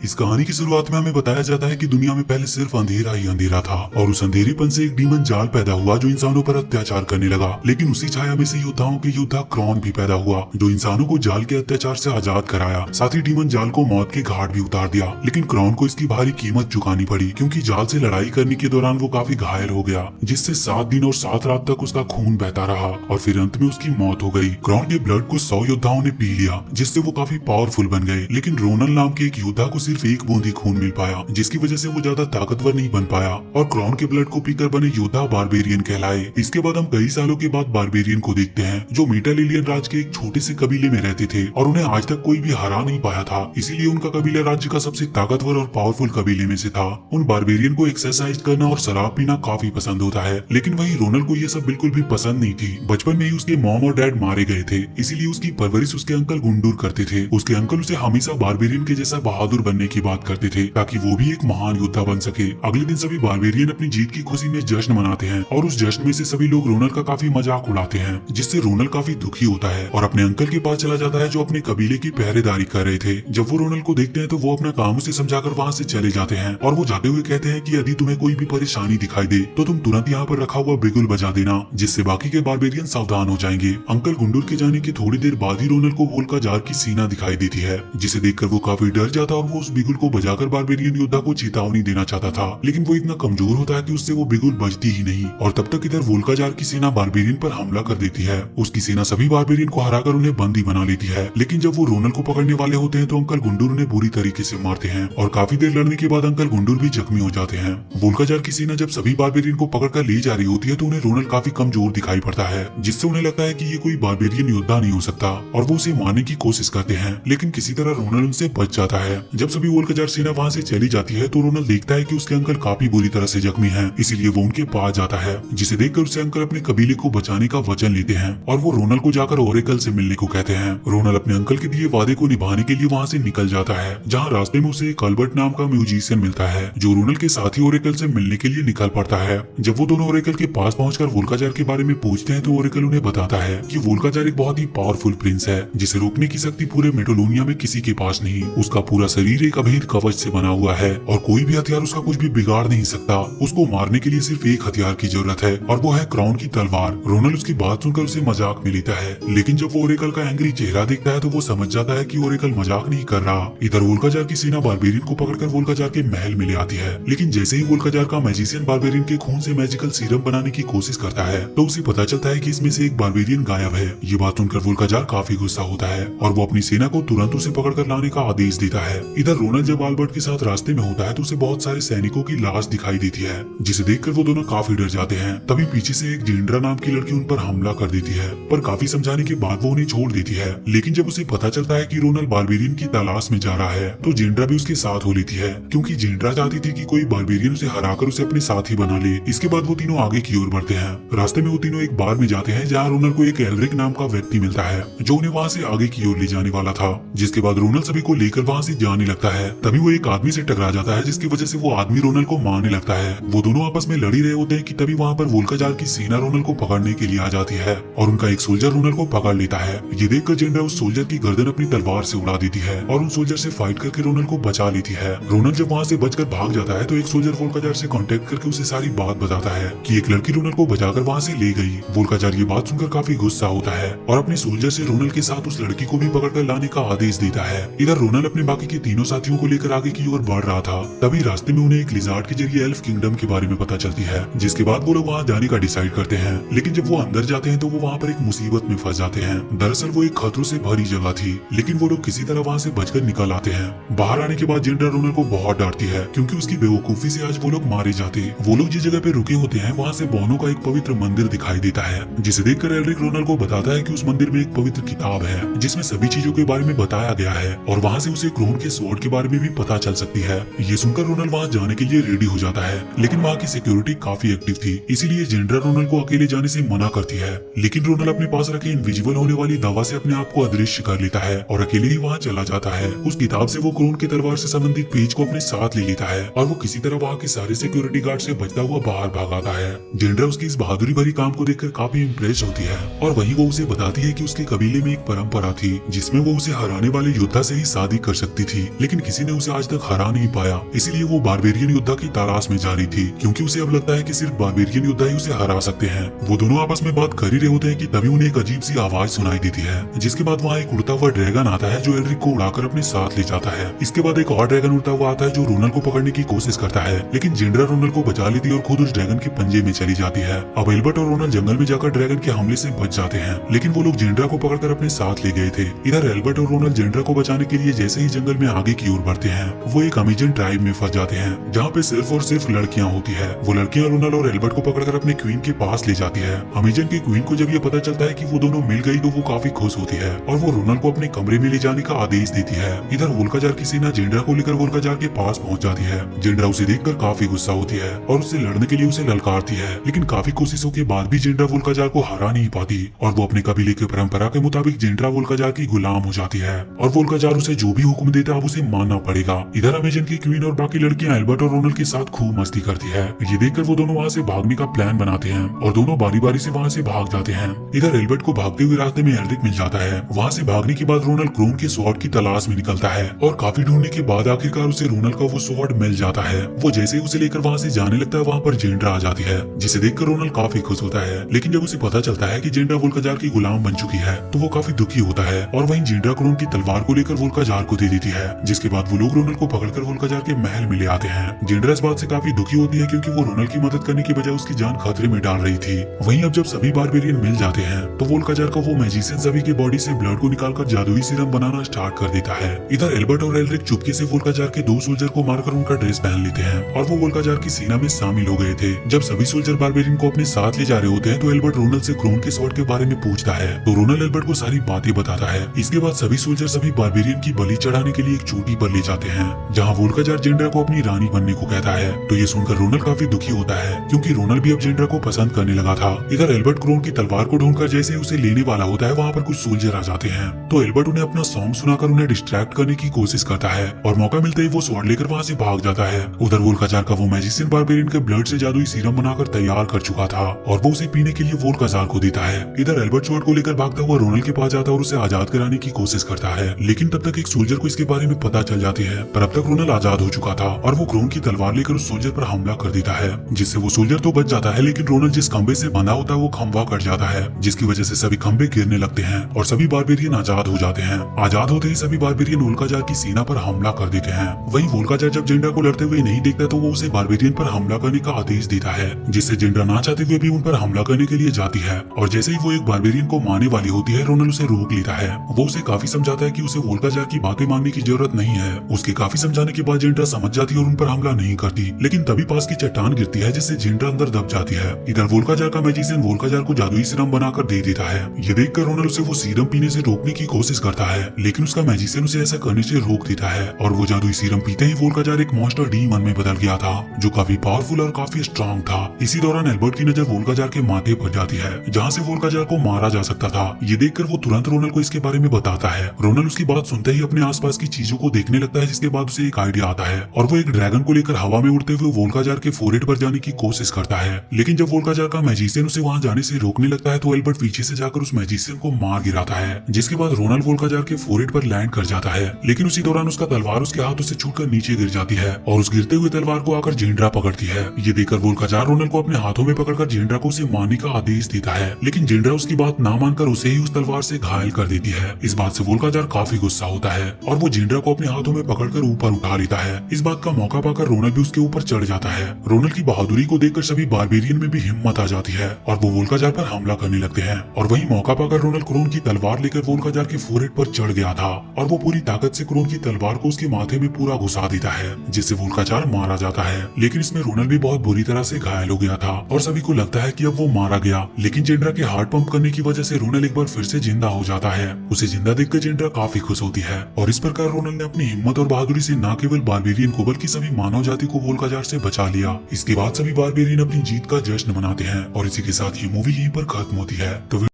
इस कहानी की शुरुआत में हमें बताया जाता है कि दुनिया में पहले सिर्फ अंधेरा ही अंधेरा था और उस अंधेरेपन से एक डीमन जाल पैदा हुआ जो इंसानों पर अत्याचार करने लगा। लेकिन उसी छाया में से योद्धाओं के योद्धा क्रॉन भी पैदा हुआ जो इंसानों को जाल के अत्याचार से आजाद कराया। साथ ही डीमन जाल को मौत के घाट भी उतार दिया। लेकिन क्रॉन को इसकी भारी कीमत चुकानी पड़ी क्योंकि जाल से लड़ाई करने के दौरान वो काफी घायल हो गया, जिससे 7 दिन और 7 रात तक उसका खून बहता रहा और फिर अंत में उसकी मौत हो गई। क्रॉन के ब्लड को 100 योद्धाओं ने पी लिया, जिससे वो काफी पावरफुल बन गए। लेकिन रोनल नाम के एक योद्धा को सिर्फ एक बूंद ही खून मिल पाया, जिसकी वजह से वो ज्यादा ताकतवर नहीं बन पाया और क्रॉन के ब्लड को पीकर बने योद्धा बारबेरियन कहलाए। इसके बाद हम कई सालों के बाद बारबेरियन को देखते हैं जो मेटालिलियन राज के एक छोटे से कबीले में रहते थे और उन्हें आज तक कोई भी हरा नहीं पाया था। इसीलिए उनका कबीला राज्य का सबसे ताकतवर और पावरफुल कबीले में से था। उन बारबेरियन को एक्सरसाइज करना और शराब पीना काफी पसंद होता है, लेकिन वही रोनल को ये सब बिल्कुल भी पसंद नहीं थी। बचपन में ही उसके मॉम और डैड मारे गए थे, इसीलिए उसकी परवरिश उसके अंकल गुंडूर करते थे। उसके अंकल उसे हमेशा बारबेरियन के जैसा बहादुर बनने की बात करते थे ताकि वो भी एक महान योद्धा बन सके। अगले दिन सभी बारबेरियन अपनी जीत की खुशी में जश्न मनाते हैं और उस जश्न में से सभी लोग रोनल का काफी मजाक उड़ाते हैं, जिससे रोनल काफी दुखी होता है और अपने अंकल के पास चला जाता है जो अपने कबीले की पहरेदारी कर रहे थे। जब वो रोनल को देखते हैं तो वो अपना काम उसे समझाकर वहाँ से चले जाते हैं और वो जाते हुए कहते हैं कि यदि तुम्हें कोई भी परेशानी दिखाई दे तो तुम तुरंत यहाँ पर रखा हुआ बिगुल बजा देना, जिससे बाकी के बारबेरियन सावधान हो जाएंगे। अंकल गुंडूर के जाने के थोड़ी देर बाद ही रोनल को वोल्का जार की सीना दिखाई देती है, जिसे देखकर वो काफी डर जाता और वो उस बिगुल को बजाकर बारबेरियन योद्धा को चेतावनी देना चाहता था। लेकिन वो इतना कमजोर होता है कि उससे वो बिगुल बजती ही नहीं और तब तक इधर वोल्का जार की सेना बारबेरियन पर हमला कर देती है। उसकी सेना सभी बारबेरियन को हराकर उन्हें बंदी बना लेती है। लेकिन जब वो रोनल को पकड़ने वाले होते हैं तो अंकल गुंडूर उन्हें बुरी तरीके से मारते हैं और काफी देर लड़ने के बाद अंकल गुंडूर भी जख्मी हो जाते हैं। वोल्का जार की सेना जब सभी बारबेरियन को पकड़कर ले जा रही होती है तो उन्हें रोनल काफी कमजोर दिखाई पड़ता है, जिससे उन्हें लगता है कि ये कोई बारबेरियन योद्धा नहीं हो सकता और वो उसे मारने की कोशिश करते हैं। लेकिन किसी तरह रोनल उनसे बच जाता है। जब सभी वोल्का जार सेना वहाँ से चली जाती है तो रोनल देखता है कि उसके अंकल काफी बुरी तरह से जख्मी हैं, इसीलिए वो उनके पास जाता है, जिसे देखकर उससे अंकल अपने कबीले को बचाने का वचन लेते हैं और वो रोनल को जाकर ओरेकल से मिलने को कहते हैं। रोनल अपने अंकल के दिए वादे को निभाने के लिए वहाँ से निकल जाता है, जहाँ रास्ते में उसे एक अल्बर्ट नाम का म्यूजिशियन मिलता है जो रोनल के साथ ही ओरेकल से मिलने के लिए निकल पड़ता है। जब वो दोनों ओरेकल के पास पहुंचकर वोल्का जार के बारे में पूछते हैं तो ओरेकल उन्हें बताता है कि वोल्का जार एक बहुत ही पावरफुल प्रिंस है जिसे रोकने की शक्ति पूरे मेटोलोनिया में किसी के पास नहीं। उसका पूरा शरीर एक अभेद कवच से बना हुआ है और कोई भी हथियार उसका कुछ भी बिगाड़ नहीं सकता। उसको मारने के लिए सिर्फ एक हथियार की जरूरत है और वो है क्रॉन की तलवार। रोनल उसकी बात सुनकर उसे मजाक में लेता है, लेकिन जब वो ओरेकल का एंग्री चेहरा देखता है तो वो समझ जाता है कि ओरेकल मजाक नहीं कर रहा। इधर वोल्का जार की सेना बारबेरियन को पकड़कर वोल्का जार के महल में ले आती है, लेकिन जैसे ही वोल्का जार का मैजिशियन बारबेरियन के खून से मैजिकल सीरम बनाने की कोशिश करता है तो उसे पता चलता है कि इसमें से एक बारबेरियन गायब है। ये बात सुनकर वोल्का जार काफी गुस्सा होता है और वो अपनी सेना को तुरंत उसे पकड़कर लाने का आदेश देता है। इधर रोनल जब अल्बर्ट के साथ रास्ते में होता है तो उसे बहुत सारे सैनिकों की लाश दिखाई देती है, जिसे देखकर वो दोनों काफी डर जाते हैं। तभी पीछे से एक जिंड्रा नाम की लड़की उन पर हमला कर देती है, पर काफी समझाने के बाद वो उन्हें छोड़ देती है। लेकिन जब उसे पता चलता है कि रोनल बारबेरियन की तलाश में जा रहा है तो जिंड्रा भी उसके साथ हो लेती है, क्योंकि जिंड्रा चाहती थी कि कोई बारबेरियन उसे हराकर उसे अपने साथ ही बना ले। इसके बाद वो तीनों आगे की ओर बढ़ते हैं। रास्ते में वो तीनों एक बार में जाते हैं जहाँ रोनल को एक एल्रिक नाम का व्यक्ति मिलता है जो उन्हें वहाँ से आगे की ओर ले जाने वाला था। जिसके बाद रोनल सभी को लेकर वहाँ से जाने लगता है। तभी वो एक आदमी से टकरा जाता है, जिसकी वजह से वो आदमी रोनल को मारने लगता है। वो दोनों आपस में लड़ी रहे होते हैं कि तभी वहाँ पर वोल्का जार की सेना रोनल को पकड़ने के लिए आ जाती है और उनका एक सोल्जर रोनल को पकड़ लेता है। ये देखकर जिंड्रा उस सोल्जर की गर्दन अपनी तलवार से उड़ा देती है और उन सोल्जर से फाइट करके रोनल को बचा लेती है। रोनल जब वहाँ से बचकर भाग जाता है तो एक सोल्जर वोल्का जार से कांटेक्ट करके उसे सारी बात बताता है कि एक लड़की रोनल को बचाकर वहाँ से ले गई। वोल्का जार ये बात सुनकर काफी गुस्सा होता है और अपने सोल्जर से रोनल के साथ उस लड़की को भी पकड़कर लाने का आदेश देता है। इधर रोनल अपने बाकी के तीनों साथियों को लेकर आगे की ओर बढ़ रहा था। तभी रास्ते में उन्हें एक लिजार्ड के जरिए एल्फ किंगडम के बारे में पता चलती है, जिसके बाद वो लोग वहाँ जाने का डिसाइड करते हैं। लेकिन जब वो अंदर जाते हैं तो वो वहाँ पर एक मुसीबत में फंस जाते हैं। दरअसल वो एक खतरों से भरी जगह थी, लेकिन वो लोग किसी तरह वहाँ से बचकर निकल आते हैं। बाहर आने के बाद जिंड्रा रोनल को बहुत डांटती है क्योंकि उसकी बेवकूफी से आज वो लोग मारे जाते। वो लोग जिस जगह पे रुके होते हैं वहाँ से बोनो का एक पवित्र मंदिर दिखाई देता है, जिसे देखकर एल्रिक रोनल को बताता है कि उस मंदिर में एक पवित्र किताब है जिसमें सभी चीजों के बारे में बताया गया है और वहाँ से उसे क्रोन के स्वॉर्ड के बारे में भी पता चल सकती है। ये सुनकर रोनल वहाँ जाने के लिए रेडी हो जाता है, लेकिन वहाँ की सिक्योरिटी काफी एक्टिव थी, इसीलिए जिंड्रा रोनल को अकेले जाने से मना करती है। लेकिन रोनल अपने पास रखे इनविजिबल होने वाली दवा से अपने आप को अदृश्य कर लेता है और अकेले ही वहाँ चला जाता है। उस किताब से वो क्रोन की तलवार से संबंधित पेज को अपने साथ ले लेता है और वो किसी तरह वहाँ के सारे सिक्योरिटी गार्ड से बचता हुआ बाहर भाग आता है। जिंड्रा उसकी इस बहादुरी भरी काम को देखकर काफी इम्प्रेस होती है और वहीं वो उसे बताती है कि उसके कबीले में एक परंपरा थी जिसमें वो उसे हराने वाले योद्धा से ही शादी कर सकती थी। लेकिन किसी ने उसे आज तक हरा नहीं पाया। इसीलिए वो बारबेरियन योद्धा की तलाश में जारी थी, क्योंकि उसे अब लगता है कि सिर्फ बारबेरियन योद्धा ही उसे हरा सकते हैं। वो दोनों आपस में बात कर ही रहे होते हैं कि तभी उन्हें एक अजीब सी आवाज सुनाई देती है, जिसके बाद वहाँ एक उड़ता हुआ ड्रैगन आता है जो एल्ड्रिक को उड़ाकर अपने साथ ले जाता है। इसके बाद एक और ड्रैगन उड़ता हुआ आता है जो रोनल को पकड़ने की कोशिश करता है, लेकिन जिंड्रा रोनल को बचा लेती है और खुद उस ड्रैगन के पंजे में चली जाती है। अब एल्बर्ट और रोनल जंगल में जाकर ड्रैगन के हमले से बच जाते हैं, लेकिन वो लोग जिंड्रा को पकड़कर अपने साथ ले गए थे। इधर एल्बर्ट और रोनल जिंड्रा को बचाने के लिए जैसे ही जंगल में आगे की ओर बढ़ते हैं, वो एक अमेजन ट्राइब में फंस जाते हैं, जहाँ पे सिर्फ और सिर्फ लड़कियां होती है। वो लड़कियां रोनल और एल्बर्ट को पकड़कर अपने क्वीन के पास ले जाती है। अमेजन की क्वीन को जब ये पता चलता है कि वो दोनों मिल गई तो वो काफी खुश होती है और वो रोनल को अपने कमरे में ले जाने का आदेश देती है। इधर वोल्काजार की सेना जिंड्रा को लेकर वोल्काजार के पास पहुंच जाती है। जिंड्रा उसे देखकर काफी गुस्सा होती है और उससे लड़ने के लिए उसे ललकारती है, लेकिन काफी कोशिशों के बाद भी जिंड्रा वोल्काजार को हरा नहीं पाती और वो अपने कबीले की परंपरा के मुताबिक जिंड्रा वोल्काजार की गुलाम हो जाती है और वोल्काजार उसे जो भी हुक्म देता है अब उसे मानना पड़ेगा। इधर अमेजन की क्वीन और बाकी लड़कियां एल्बर्ट और रोनल के साथ खूब मस्ती करती है। ये देखकर वो दोनों वहाँ से भागने का प्लान बनाते हैं और दोनों बारी बारी से वहाँ से भाग जाते हैं। इधर एल्बर्ट को भागते हुए रास्ते में एल्ड्रिक मिल जाता है। वहाँ से भागने के बाद रोनल क्रोन के स्वॉर्ड की तलाश में निकलता है और काफी ढूंढने के बाद आखिरकार उसे रोनल का वो स्वॉर्ड मिल जाता है। वो जैसे ही उसे लेकर वहाँ से जाने लगता है, वहाँ पर जिंड्रा आ जाती है, जिसे देखकर रोनल काफी खुश होता है। लेकिन जब उसे पता चलता है कि जिंड्रा वोल्काजार की गुलाम बन चुकी है तो वो काफी दुखी होता है और वहीं जिंड्रा क्रोन की तलवार को लेकर वोल्काजार को दे देती है, जिसके बाद वो लोग रोनल को पकड़कर वोल्काजार के महल में ले आते हैं। जिंड्रा इस बात से काफी दुखी होती है क्योंकि वो रोनल की मदद करने की बजाय उसकी जान खतरे में डाल रही थी। वहीं अब जब सभी बारबेरियन मिल जाते हैं तो वोल्काजार का वो मैजिशियन सभी की बॉडी से ब्लड को निकालकर जादुई सीरम बनाना स्टार्ट कर देता है। इधर एल्बर्ट और एल्ड्रिक चुपके से वोल्काजार के 2 सोल्जर को मारकर उनका ड्रेस पहन लेते हैं और वो वोल्काजार की सेना में शामिल हो गए थे। जब सभी सोल्जर बारबेरियन को अपने साथ ले जा रहे होते हैं तो एल्बर्ट रोनल से क्रोन के स्वॉर्ड के बारे में पूछता है, तो रोनल एल्बर्ट को सारी बातें बताता है। इसके बाद सभी सोल्जर सभी बारबेरियन की बलि चढ़ाने के लिए एक चोटी पर ले जाते हैं, जहाँ वोल्काजार जिंड्रा को अपनी रानी बनने को कहता है। तो ये सुनकर रोनल काफी दुखी होता है क्योंकि रोनल भी अब जिंड्रा को पसंद करने लगा था। इधर एल्बर्ट क्रोन की तलवार को ढूंढकर जैसे उसे लेने वाला होता है, वहाँ पर कुछ सोल्जर आ जाते हैं। तो एल्बर्ट उन्हें अपना सॉन्ग सुनाकर उन्हें डिस्ट्रैक्ट करने की कोशिश करता है और मौका मिलते ही वो स्वॉर्ड लेकर वहाँ से भाग जाता है। उधर वोल्काजार का वो मैजिशियन बारबेरियन के ब्लड से जादुई सीरम बनाकर तैयार कर चुका था और वो उसे पीने के लिए वोल्काजार को देता है। इधर एल्बर्ट स्वॉर्ड को लेकर भागता हुआ रोनल के पास जाता है और उसे आजाद कराने की कोशिश करता है, लेकिन तब तक एक सोल्जर को इसके बारे में पता चल जाती है। पर अब तक रोनल आजाद हो चुका था और वो क्रोन की तलवार लेकर उस सोल्जर पर हमला कर देता है, जिससे वो सोल्जर तो बच जाता है, लेकिन रोनल जिस खंबे से बंधा होता है वो खंबा कट जाता है, जिसकी वजह से सभी खंबे गिरने लगते हैं और सभी बारबेरियन आजाद हो जाते हैं। आजाद होते ही सभी बारबेरियन वोल्काजार की सेना पर हमला कर देते हैं। वहीं वोल्काजार जब जिंड्रा को लड़ते हुए नहीं देखता तो वो उसे बारबेरियन पर हमला करने का आदेश देता है, जिससे जिंड्रा ना चाहते हुए भी उन पर हमला करने के लिए जाती है और जैसे ही वो एक बारबेरियन को मारने वाली होती है, रोनल उसे रोक लेता है। वो उसे काफी समझाता है कि उसे वोल्काजार की बातें मानने की जरूरत नहीं है। उसके काफी समझाने के बाद जिंड्रा समझ जाती है और उन पर हमला नहीं करती, लेकिन तभी पास की चट्टान गिरती है जिससे जिंड्रा अंदर दब जाती है। इधर वोल्काजार का मैजिशियन वोल्काजार को जादुई सीरम बनाकर दे देता है। ये देखकर रोनल उसे वो सीरम पीने से रोकने की कोशिश करता है, लेकिन उसका मैजिशियन उसे ऐसा करने से रोक देता है और वो जादुई सीरम पीते ही वोल्काजार एक मॉन्स्टर डीमन में बदल गया था, जो काफी पावरफुल और काफी स्ट्रांग था। इसी दौरान एल्बर्ट की नजर वोल्काजार के माथे पर जाती है, जहाँ से वोल्काजार को मारा जा सकता था। ये देखकर वो तुरंत रोनल को इसके बारे में बताता है। रोनल उसकी बात सुनते ही अपने आसपास की चीजों को देखने लगता है, जिसके बाद उसे एक आइडिया आता है और वो एक ड्रैगन को लेकर हवा में उड़ते हुए वोल्काजार के फोरहेड पर जाने की कोशिश करता है। लेकिन जब वोल्काजार का मैजिशियन उसे वहां जाने से रोकने लगता है तो एल्बर्ट पीछे से जाकर उस मैजिशियन को मार गिराता है, जिसके बाद रोनल वोल्काजार के फोरहेड पर लैंड कर जाता है। लेकिन उसी दौरान उसका तलवार उसके हाथों से छूटकर नीचे गिर जाती है और उस गिरते हुए तलवार को आकर जिंड्रा पकड़ती है। ये देखकर वोल्काजार रोनल को अपने हाथों में पकड़कर जिंड्रा को उसे मारने का आदेश देता है, लेकिन जिंड्रा उसकी बात ना मानकर उसे ही उस तलवार से घायल कर देती है। इस बात से वोल्काजार काफी गुस्सा होता है और वो जिंड्रा को अपने हाथों में पकड़कर ऊपर उठा लेता है। इस बात का मौका पाकर रोनल भी उसके ऊपर चढ़ जाता है। रोनल की बहादुरी को देखकर सभी बारबेरियन में भी हिम्मत आ जाती है और वो वोल्काजार पर हमला करने लगते हैं। और वही मौका पाकर रोनल क्रोन की तलवार लेकर वोल्काजार के फोरहेड पर चढ़ गया था और वो पूरी ताकत से क्रोन की तलवार को उसके माथे में पूरा घुसा देता है, जिससे वोल्काजार मारा जाता है। लेकिन इसमें रोनल भी बहुत बुरी तरह से घायल हो गया था और सभी को लगता है कि अब वो मारा गया। लेकिन जिंड्रा के हार्ट पंप करने की वजह से रोनल एक बार फिर से जिंदा हो जाता है। उसे जिंदा देखकर जिंड्रा काफी खुश होती है और इस प्रकार रोनल ने अपनी हिम्मत और बहादुरी से न केवल बारबेरियन को बल्कि सभी मानव जाति को वोल्काजार से बचा लिया। इसके बाद सभी बारबेरियन अपनी जीत का जश्न मनाते हैं और इसी के साथ ये मूवी यहीं पर खत्म होती है। तो